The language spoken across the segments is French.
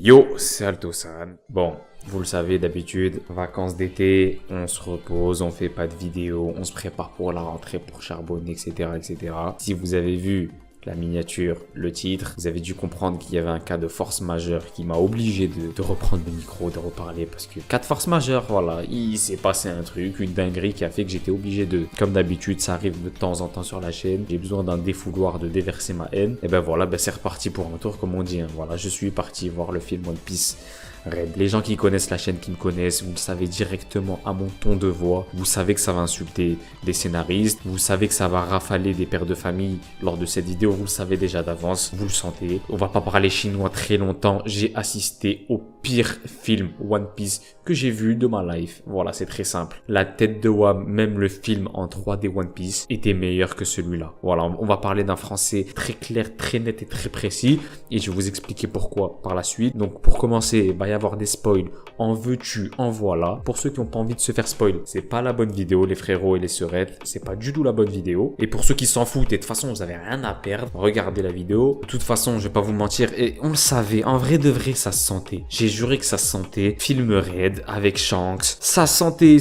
Yo, c'est Alto-san. Bon, vous le savez d'habitude, vacances d'été, on se repose, on fait pas de vidéos, on se prépare pour la rentrée, pour charbonner, etc., etc. Si vous avez vu la miniature, le titre, vous avez dû comprendre qu'il y avait un cas de force majeure qui m'a obligé de reprendre le micro, de reparler, parce que cas de force majeure, voilà, il s'est passé un truc, une dinguerie qui a fait que j'étais obligé de, comme d'habitude, ça arrive de temps en temps sur la chaîne, j'ai besoin d'un défouloir de déverser ma haine, et ben voilà, c'est reparti pour un tour, comme on dit, hein. Voilà, je suis parti voir le film One Piece Red. Les gens qui connaissent la chaîne, qui me connaissent, vous le savez directement à mon ton de voix. Vous savez que ça va insulter des scénaristes. Vous savez que ça va rafaler des pères de famille lors de cette vidéo. Vous le savez déjà d'avance. Vous le sentez. On va pas parler chinois très longtemps. J'ai assisté au pire film One Piece que j'ai vu de ma life. Voilà, c'est très simple. La tête de Wam, même le film en 3D One Piece, était meilleur que celui-là. Voilà, on va parler d'un français très clair, très net et très précis. Et je vais vous expliquer pourquoi par la suite. Donc, pour commencer, il va y avoir des spoils. En veux-tu, en voilà. Pour ceux qui n'ont pas envie de se faire spoil, c'est pas la bonne vidéo, les frérots et les sœurettes. C'est pas du tout la bonne vidéo. Et pour ceux qui s'en foutent et de toute façon, vous avez rien à perdre, regardez la vidéo. De toute façon, je vais pas vous mentir. Et on le savait, en vrai de vrai, ça se sentait. J'ai juré que ça se sentait. Film raid avec Shanks. Ça sentait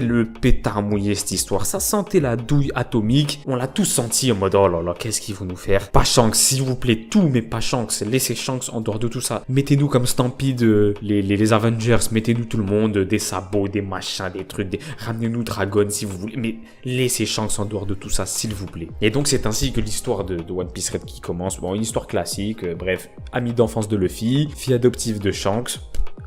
le pétard mouillé, cette histoire. Ça sentait la douille atomique. On l'a tous senti en mode, oh là là, qu'est-ce qu'ils vont nous faire? Pas Shanks, s'il vous plaît, tout, mais pas Shanks. Laissez Shanks en dehors de tout ça. Mettez-nous comme Stampede, les Avengers, mettez-nous tout le monde, des sabots, des machins, des trucs, ramenez-nous Dragon si vous voulez, mais laissez Shanks en dehors de tout ça, s'il vous plaît. Et donc, c'est ainsi que l'histoire de One Piece Red qui commence. Bon, une histoire classique, bref, amie d'enfance de Luffy, fille adoptive de Shanks.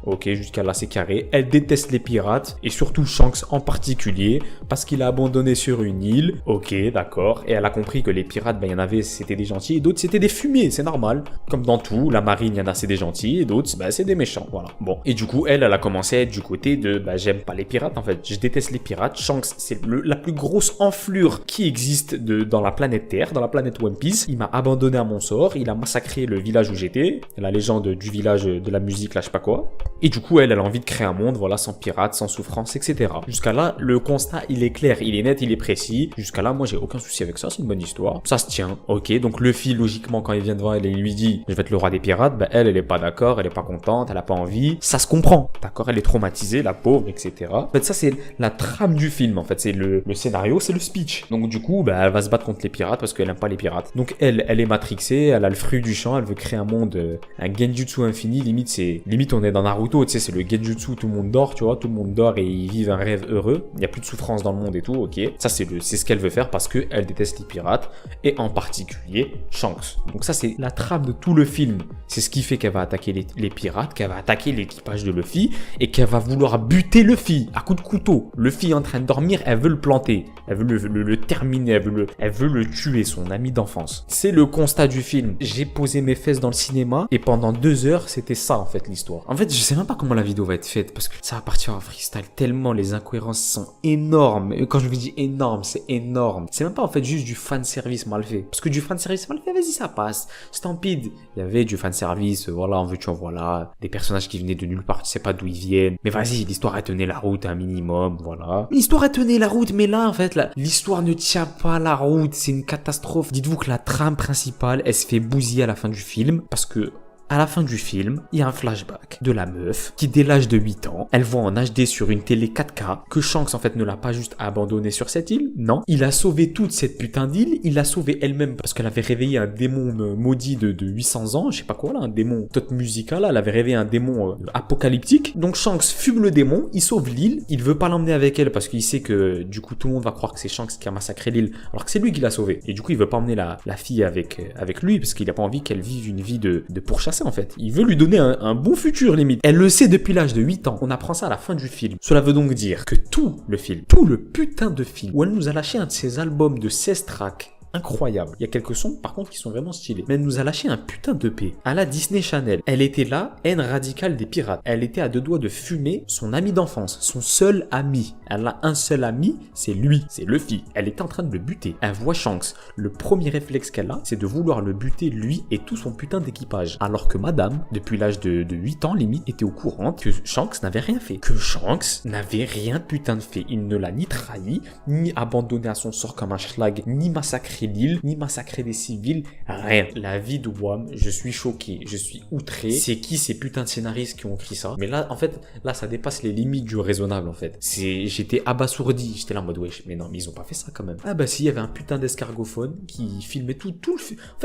Ok, jusqu'à là c'est carré. Elle déteste les pirates et surtout Shanks en particulier parce qu'il a abandonné sur une île. Ok, d'accord. Et elle a compris que les pirates, il y en avait, c'était des gentils et d'autres c'était des fumiers, c'est normal. Comme dans tout, la marine, il y en a, c'est des gentils et d'autres, c'est des méchants, voilà. Bon, et du coup, elle a commencé à être du côté de, j'aime pas les pirates en fait, je déteste les pirates. Shanks, c'est la plus grosse enflure qui existe dans la planète Terre, dans la planète One Piece. Il m'a abandonné à mon sort, il a massacré le village où j'étais, la légende du village de la musique, là, je sais pas quoi. Et du coup, elle a envie de créer un monde, voilà, sans pirates, sans souffrance, etc. Jusqu'à là, le constat, il est clair, il est net, il est précis. Jusqu'à là, moi, j'ai aucun souci avec ça, c'est une bonne histoire. Ça se tient, ok. Donc, Luffy, logiquement, quand il vient devant elle et il lui dit, je vais être le roi des pirates, elle est pas d'accord, elle est pas contente, elle a pas envie. Ça se comprend, d'accord? Elle est traumatisée, la pauvre, etc. En fait, ça, c'est la trame du film, en fait. C'est le scénario, c'est le speech. Donc, du coup, elle va se battre contre les pirates parce qu'elle aime pas les pirates. Donc, elle est matrixée, elle a le fruit du champ, elle veut créer un monde, un genjutsu infini, limite, on est dans Naruto. Tu sais, c'est le genjutsu, tout le monde dort, tu vois, tout le monde dort et ils vivent un rêve heureux. Il n'y a plus de souffrance dans le monde et tout, ok. Ça, c'est ce qu'elle veut faire parce qu'elle déteste les pirates et en particulier Shanks. Donc ça, c'est la trame de tout le film. C'est ce qui fait qu'elle va attaquer les pirates, qu'elle va attaquer l'équipage de Luffy et qu'elle va vouloir buter Luffy à coups de couteau. Luffy est en train de dormir, elle veut le planter. Elle veut le terminer, elle veut le tuer, son ami d'enfance. C'est le constat du film. J'ai posé mes fesses dans le cinéma et pendant 2 heures, c'était ça en fait l'histoire. En fait, je sais même pas comment la vidéo va être faite parce que ça va partir en freestyle tellement les incohérences sont énormes. Et quand je vous dis énorme, c'est énorme. C'est même pas en fait juste du fan service mal fait. Parce que du fan service mal fait, vas-y, ça passe. Stampede, il y avait du fan service, voilà, en veux-tu en voilà, des personnages qui venaient de nulle part, tu sais pas d'où ils viennent. Mais vas-y, l'histoire elle tenait la route un minimum, voilà. L'histoire elle tenait la route, mais là en fait, l'histoire ne tient pas la route, c'est une catastrophe. Dites-vous que la trame principale, elle se fait bousiller à la fin du film parce que à la fin du film, il y a un flashback de la meuf qui, dès l'âge de 8 ans, elle voit en HD sur une télé 4K que Shanks, en fait, ne l'a pas juste abandonnée sur cette île. Non, il a sauvé toute cette putain d'île. Il l'a sauvée elle-même parce qu'elle avait réveillé un démon maudit de 800 ans. Je sais pas quoi, là, un démon tot musical, là. Elle avait réveillé un démon apocalyptique. Donc, Shanks fume le démon, il sauve l'île. Il veut pas l'emmener avec elle parce qu'il sait que, du coup, tout le monde va croire que c'est Shanks qui a massacré l'île alors que c'est lui qui l'a sauvée. Et du coup, il veut pas emmener la fille avec lui parce qu'il a pas envie qu'elle vive une vie de pourchasse. En fait, il veut lui donner un bon futur limite. Elle le sait depuis l'âge de 8 ans. On apprend ça à la fin du film. Cela veut donc dire que tout le putain de film où elle nous a lâché un de ses albums de 16 tracks incroyable. Il y a quelques sons par contre qui sont vraiment stylés. Mais elle nous a lâché un putain d'EP à la Disney Channel. Elle était là, haine radicale des pirates. Elle était à 2 doigts de fumer son ami d'enfance, son seul ami. Elle a un seul ami, c'est lui, c'est Luffy. Elle était en train de le buter. Elle voit Shanks. Le premier réflexe qu'elle a, c'est de vouloir le buter lui et tout son putain d'équipage. Alors que madame, depuis l'âge de 8 ans limite, était au courant que Shanks n'avait rien fait. Que Shanks n'avait rien putain de fait. Il ne l'a ni trahi, ni abandonné à son sort comme un schlag, ni massacré l'île, ni massacrer des civils, rien. La vie de Wham, je suis choqué, je suis outré. C'est qui ces putains de scénaristes qui ont écrit ça? Mais là, en fait, là, ça dépasse les limites du raisonnable, en fait. J'étais abasourdi, j'étais là en mode, wesh, mais non, mais ils ont pas fait ça quand même. Ah bah si, il y avait un putain d'escargophone qui filmait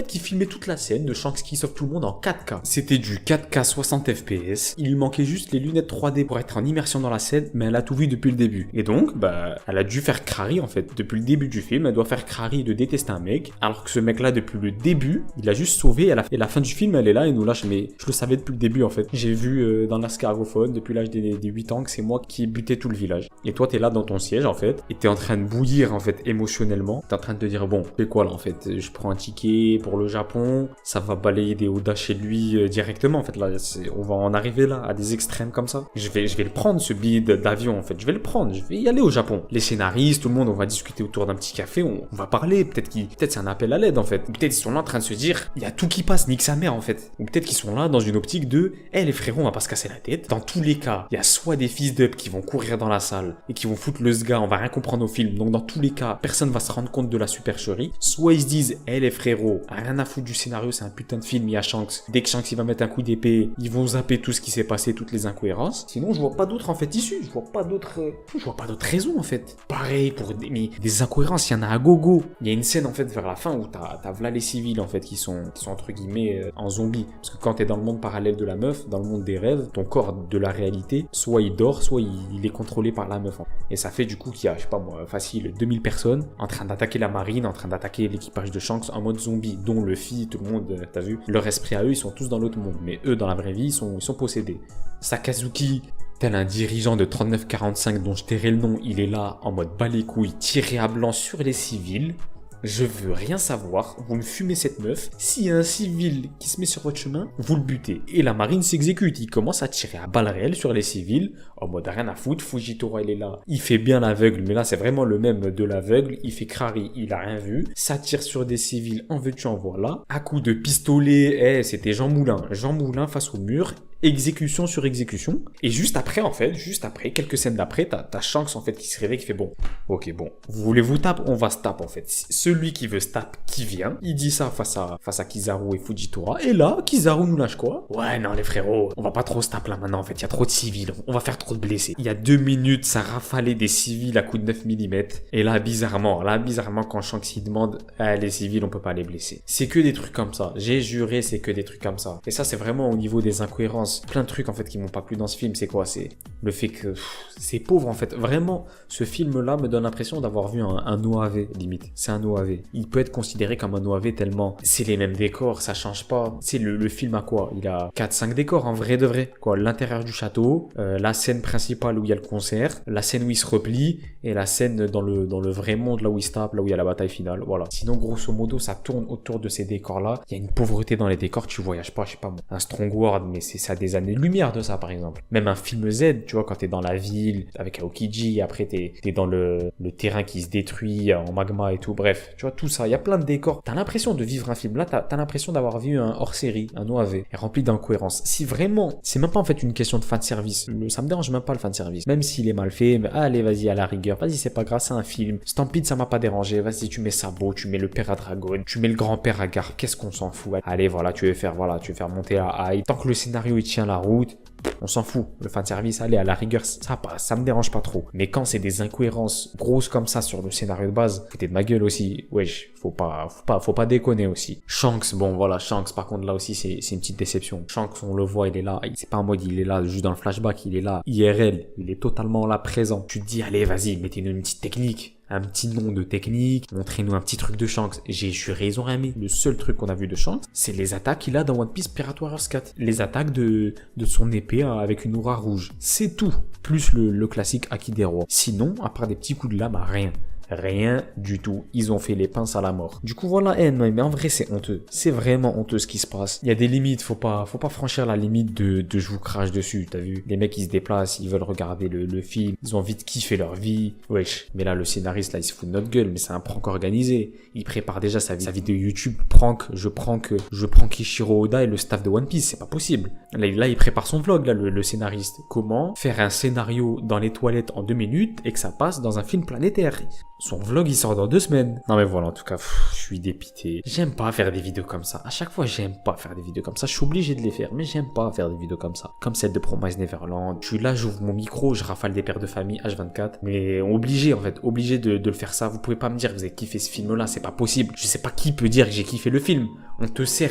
qui filmait toute la scène de Shanks qui sauve tout le monde en 4K. C'était du 4K 60 FPS. Il lui manquait juste les lunettes 3D pour être en immersion dans la scène, mais elle a tout vu depuis le début. Et donc, bah, elle a dû faire crari, en fait. Depuis le début du film, elle doit faire crari de détester un mec, alors que ce mec-là, depuis le début, il a juste sauvé, et la fin du film, elle est là, et nous lâche, mais je le savais depuis le début, en fait. J'ai vu dans l'escargophone, depuis l'âge des 8 ans, que c'est moi qui ai buté tout le village. Et toi, t'es là dans ton siège, en fait, et t'es en train de bouillir, en fait, émotionnellement. T'es en train de te dire, bon, je fais quoi, là, en fait? Je prends un ticket pour le Japon, ça va balayer des Oda chez lui directement, en fait, là, on va en arriver là, à des extrêmes comme ça. Je vais le prendre, ce billet d'avion, en fait, je vais le prendre, je vais y aller au Japon. Les scénaristes, tout le monde, on va discuter autour d'un petit café, on va parler, peut-être c'est un appel à l'aide, en fait. Peut-être ils sont là en train de se dire, il y a tout qui passe, nique sa mère, en fait. Ou peut-être qu'ils sont là dans une optique de, les frérots, on va pas se casser la tête. Dans tous les cas, il y a soit des fils d'up qui vont courir dans la salle et qui vont foutre le sga, on va rien comprendre au film. Donc dans tous les cas, personne va se rendre compte de la supercherie. Soit ils se disent, les frérots, rien à foutre du scénario, c'est un putain de film, il y a Shanks. Dès que Shanks il va mettre un coup d'épée, ils vont zapper tout ce qui s'est passé, toutes les incohérences. Sinon, je vois pas d'autres en fait issues, je vois pas d'autres raisons en fait. Pareil pour des incohérences, il y en a à gogo. Il y a une scène en fait vers la fin où t'as là les civils en fait qui sont entre guillemets en zombies. Parce que quand t'es dans le monde parallèle de la meuf, dans le monde des rêves, ton corps de la réalité, soit il dort, soit il est contrôlé par la meuf. Et ça fait du coup qu'il y a, je sais pas moi, facile 2000 personnes en train d'attaquer la marine, en train d'attaquer l'équipage de Shanks en mode zombie, dont le fille, tout le monde, t'as vu, leur esprit à eux, ils sont tous dans l'autre monde. Mais eux, dans la vraie vie, ils sont possédés. Sakazuki, tel un dirigeant de 3945 dont je tairai le nom, il est là en mode bas les couilles, tiré à blanc sur les civils. Je veux rien savoir, vous me fumez cette meuf, s'il y a un civil qui se met sur votre chemin, vous le butez. Et la marine s'exécute, il commence à tirer à balles réelles sur les civils, en mode rien à foutre, Fujitora il est là, il fait bien l'aveugle, mais là c'est vraiment le même de l'aveugle, il fait crari, il a rien vu, ça tire sur des civils, en veux-tu en voilà, à coups de pistolet, c'était Jean Moulin face au mur, exécution sur exécution, et juste après, quelques scènes d'après, t'as Shanks en fait qui se réveille, qui fait bon, ok bon, vous voulez vous taper, on va se taper en fait. Celui qui veut se taper, qui vient, il dit ça face à Kizaru et Fujitora, et là, Kizaru nous lâche quoi? Ouais non les frérots, on va pas trop se taper là maintenant en fait, il y a trop de civils, on va faire trop de blessés. Il y a 2 minutes, ça rafalait des civils à coups de 9 mm, et là bizarrement quand Shanks il demande, les civils on peut pas les blesser. C'est que des trucs comme ça, j'ai juré c'est que des trucs comme ça. Et ça c'est vraiment au niveau des incohérences. Plein de trucs en fait qui m'ont pas plu dans ce film, c'est quoi? C'est le fait que c'est pauvre en fait. Vraiment, ce film-là me donne l'impression d'avoir vu un OAV limite. C'est un OAV. Il peut être considéré comme un OAV tellement c'est les mêmes décors, ça change pas. C'est le film à quoi? Il a 4-5 décors en vrai de vrai. Quoi, l'intérieur du château, la scène principale où il y a le concert, la scène où il se replie et la scène dans le vrai monde là où il se tape, là où il y a la bataille finale. Voilà. Sinon grosso modo, ça tourne autour de ces décors-là. Il y a une pauvreté dans les décors, tu voyages pas, je sais pas moi. Un Stronghold, mais c'est ça des années-lumière de ça par exemple. Même un film Z, tu vois, quand t'es dans la ville avec Aokiji, après t'es dans le terrain qui se détruit en magma et tout, bref, tu vois, tout ça, il y a plein de décors. T'as l'impression de vivre un film, là t'as l'impression d'avoir vu un hors-série, un OAV, rempli d'incohérences. Si vraiment, c'est même pas en fait une question de fanservice, ça me dérange même pas le fanservice, même s'il est mal fait, mais allez vas-y à la rigueur, vas-y c'est pas grave, c'est un film, Stampede ça m'a pas dérangé, vas-y tu mets Sabo, tu mets le père à Dragon, tu mets le grand-père à Garp, qu'est-ce qu'on s'en fout, allez voilà, tu veux faire monter la hype, tant que le scénario il tient la route, on s'en fout. Le fanservice, allez, à la rigueur, ça passe, ça me dérange pas trop. Mais quand c'est des incohérences grosses comme ça sur le scénario de base, foutez de ma gueule aussi. Wesh, faut pas déconner aussi. Shanks, bon voilà, Shanks, par contre là aussi c'est une petite déception. Shanks, on le voit, il est là, c'est pas en mode il est là juste dans le flashback, il est là, IRL, il est totalement là présent. Tu te dis, allez, vas-y, mettez-nous une petite technique. Un petit nom de technique, montrez-nous un petit truc de Shanks. J'ai juré, ils ont rien mis. Le seul truc qu'on a vu de Shanks, c'est les attaques qu'il a dans One Piece Pirate Warriors 4. Les attaques de son épée avec une aura rouge. C'est tout. Plus le classique Haki des rois. Sinon, à part des petits coups de lame, rien. Rien du tout. Ils ont fait les pinces à la mort. Du coup, voilà, mais en vrai, c'est honteux. C'est vraiment honteux ce qui se passe. Il y a des limites. Faut pas franchir la limite de je vous crache dessus. T'as vu? Les mecs, ils se déplacent, ils veulent regarder le film. Ils ont envie de kiffer leur vie. Wesh. Mais là, le scénariste, là, il se fout de notre gueule. Mais c'est un prank organisé. Il prépare déjà sa vidéo YouTube. Je prank Ishiro Oda et le staff de One Piece. C'est pas possible. Là, il prépare son vlog, là, le scénariste. Comment faire un scénario dans les toilettes en 2 minutes et que ça passe dans un film planétaire? Son vlog, il sort dans 2 semaines. Non mais voilà, en tout cas, je suis dépité. J'aime pas faire des vidéos comme ça. À chaque fois, j'aime pas faire des vidéos comme ça. Je suis obligé de les faire, mais j'aime pas faire des vidéos comme ça. Comme celle de Promise Neverland. Je suis là, j'ouvre mon micro, je rafale des pères de famille H24. Mais obligé, en fait, obligé de le faire ça. Vous pouvez pas me dire que vous avez kiffé ce film-là, c'est pas possible. Je sais pas qui peut dire que j'ai kiffé le film. On te sert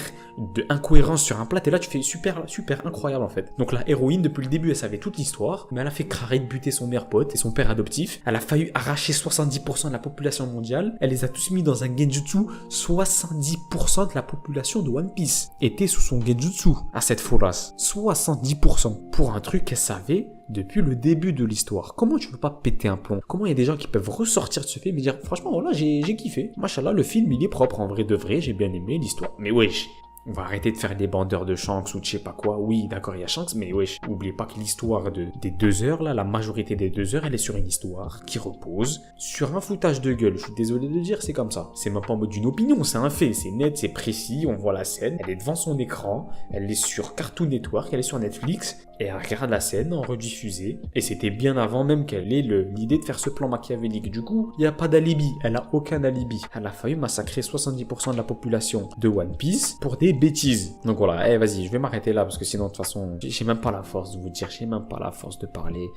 de incohérence sur un plat, et là tu fais super, super incroyable en fait. Donc la héroïne, depuis le début, elle savait toute l'histoire, mais elle a fait crarer de buter son meilleur pote et son père adoptif. Elle a failli arracher 70% de la population mondiale. Elle les a tous mis dans un genjutsu. 70% de la population de One Piece était sous son genjutsu à cette folie. 70% pour un truc qu'elle savait depuis le début de l'histoire. Comment tu peux pas péter un plomb? Comment il y a des gens qui peuvent ressortir de ce film et dire franchement voilà j'ai kiffé. Machallah, le film il est propre en vrai de vrai, j'ai bien aimé l'histoire. Mais wesh, on va arrêter de faire des bandeurs de Shanks ou de je sais pas quoi. Oui, d'accord, il y a Shanks, mais wesh, oubliez pas que l'histoire des 2 heures, là, la majorité des 2 heures, elle est sur une histoire qui repose sur un foutage de gueule. Je suis désolé de le dire, c'est comme ça. C'est même pas en mode d'une opinion, c'est un fait, c'est net, c'est précis, on voit la scène, elle est devant son écran, elle est sur Cartoon Network, elle est sur Netflix, et elle regarde la scène en rediffusée, et c'était bien avant même qu'elle ait l'idée de faire ce plan machiavélique. Du coup, il n'y a pas d'alibi, elle a aucun alibi. Elle a failli massacrer 70% de la population de One Piece pour des bêtises. Donc voilà, vas-y, je vais m'arrêter là parce que sinon de toute façon, j'ai même pas la force de vous dire, j'ai même pas la force de parler.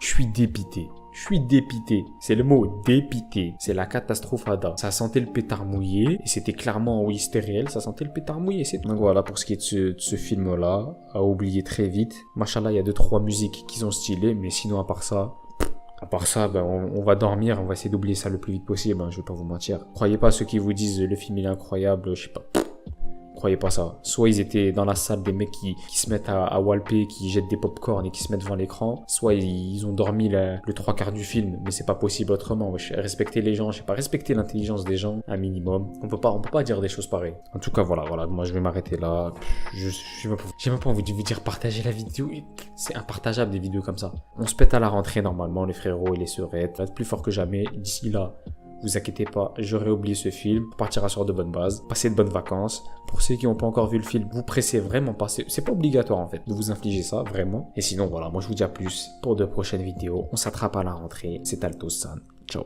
Je suis dépité. Je suis dépité. C'est le mot dépité. C'est la catastrophada. Ça sentait le pétard mouillé. Et c'était clairement, oui, c'était réel. Ça sentait le pétard mouillé. Donc voilà, pour ce qui est de ce film-là, à oublier très vite. Machallah, il y a 2-3 musiques qui sont stylées. Mais sinon, à part ça, ben, on va dormir. On va essayer d'oublier ça le plus vite possible. Hein, je vais pas vous mentir. Croyez pas ceux qui vous disent le film il est incroyable. Je sais pas. Croyez pas ça. Soit ils étaient dans la salle des mecs qui se mettent à walper, qui jettent des pop-corn et qui se mettent devant l'écran, soit ils ont dormi le 3/4 du film, mais c'est pas possible autrement. Respecter les gens, je sais pas, respecter l'intelligence des gens, un minimum. On peut pas dire des choses pareilles. En tout cas, voilà, moi je vais m'arrêter là. J'ai même pas envie de vous dire partager la vidéo. C'est impartageable des vidéos comme ça. On se pète à la rentrée normalement, les frérots et les sœurettes. Va être plus fort que jamais. D'ici là, vous inquiétez pas, j'aurai oublié ce film. On partira sur de bonnes bases. Passez de bonnes vacances. Pour ceux qui n'ont pas encore vu le film, vous pressez vraiment pas. C'est pas obligatoire en fait de vous infliger ça, vraiment. Et sinon, voilà, moi je vous dis à plus pour de prochaines vidéos. On s'attrape à la rentrée. C'est Alto San. Ciao.